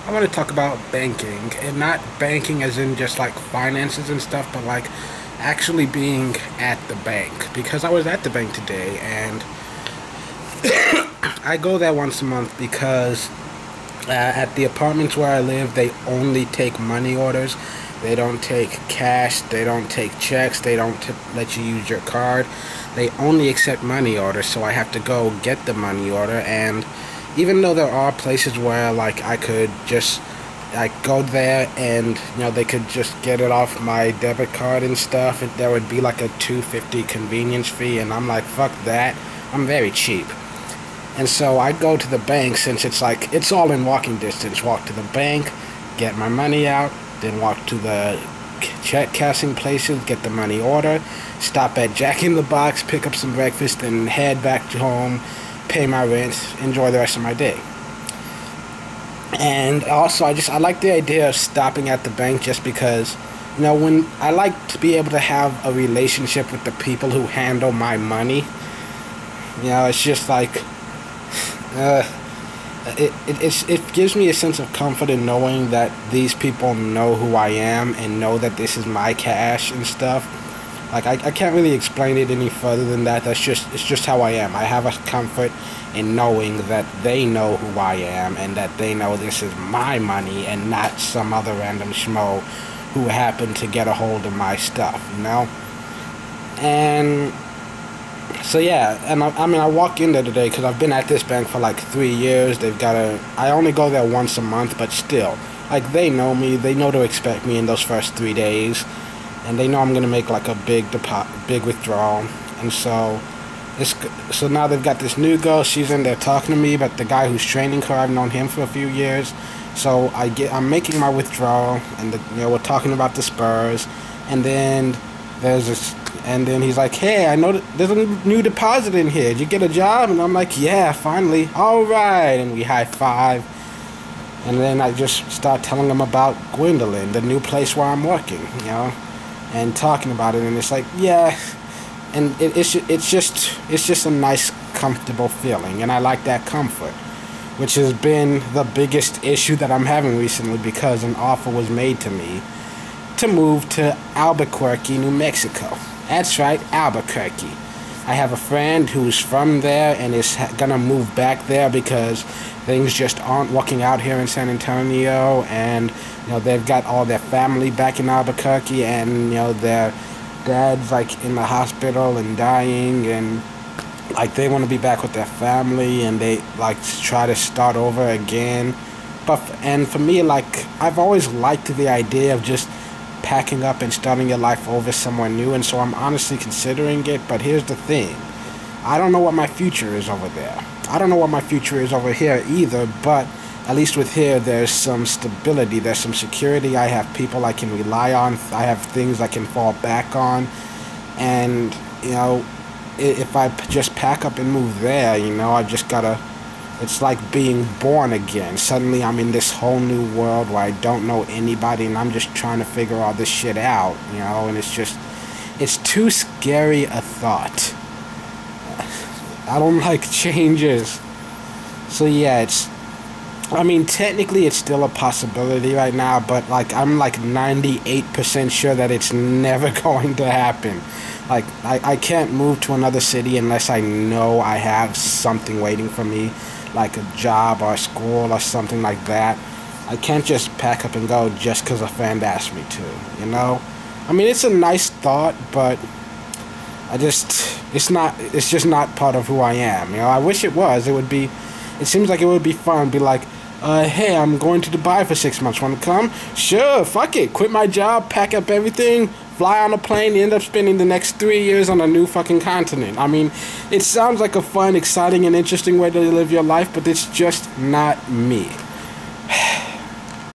I want to talk about banking, and not banking as in just like finances and stuff, but like actually being at the bank. Because I was at the bank today, and I go there once a month because at the apartments where I live, they only take money orders. They don't take cash, they don't take checks, they don't let you use your card. They only accept money orders, so I have to go get the money order. And even though there are places where like I could just like go there and they could just get it off my debit card and stuff, and there would be like a $2.50 convenience fee, and I'm like, fuck that, I'm very cheap. And so I'd go to the bank, since it's all in walking distance. Walk to the bank, get my money out, then walk to the check cashing places, get the money order, stop at Jack in the Box, pick up some breakfast, and head back to home, pay my rent, enjoy the rest of my day. And also, I like the idea of stopping at the bank, just because when I like to be able to have a relationship with the people who handle my money. It's just like it gives me a sense of comfort in knowing that these people know who I am and know that this is my cash and stuff. Like, I can't really explain it any further than that. It's just how I am. I have a comfort in knowing that they know who I am, and that they know this is my money and not some other random schmo who happened to get a hold of my stuff, And so yeah, and I walk in there today because I've been at this bank for like 3 years. I only go there once a month, but still, like, they know me, they know to expect me in those first 3 days, and they know I'm gonna make like a big withdrawal. And so now they've got this new girl. She's in there talking to me, but the guy who's training her, I've known him for a few years. So I'm making my withdrawal, and we're talking about the Spurs, and then and then he's like, hey, I know there's a new deposit in here. Did you get a job? And I'm like, yeah, finally. All right. And we high five. And then I just start telling him about Gwendolyn, the new place where I'm working, and talking about it. And it's like, yeah. And it's just a nice, comfortable feeling. And I like that comfort, which has been the biggest issue that I'm having recently, because an offer was made to me to move to Albuquerque, New Mexico. That's right, Albuquerque. I have a friend who's from there and is gonna move back there because things just aren't working out here in San Antonio, and they've got all their family back in Albuquerque, and their dad's like in the hospital and dying, and like they want to be back with their family, and they like try to start over again. And for me, like, I've always liked the idea of just packing up and starting your life over somewhere new, and so I'm honestly considering it. But here's the thing, I don't know what my future is over there. I don't know what my future is over here either, but at least with here, there's some stability, there's some security. I have people I can rely on, I have things I can fall back on, and if I just pack up and move there, I just gotta, it's like being born again. Suddenly I'm in this whole new world where I don't know anybody, and I'm just trying to figure all this shit out, and it's too scary a thought. I don't like changes. So yeah, technically it's still a possibility right now, but like I'm like 98% sure that it's never going to happen. Like, I can't move to another city unless I know I have something waiting for me, like a job or a school or something like that. I can't just pack up and go just because a friend asked me to, it's a nice thought, but it's just not part of who I am. I wish it was. It seems like it would be fun. Be like, hey, I'm going to Dubai for 6 months. Want to come? Sure, fuck it. Quit my job, pack up everything, fly on a plane, end up spending the next 3 years on a new fucking continent. It sounds like a fun, exciting, and interesting way to live your life, but it's just not me.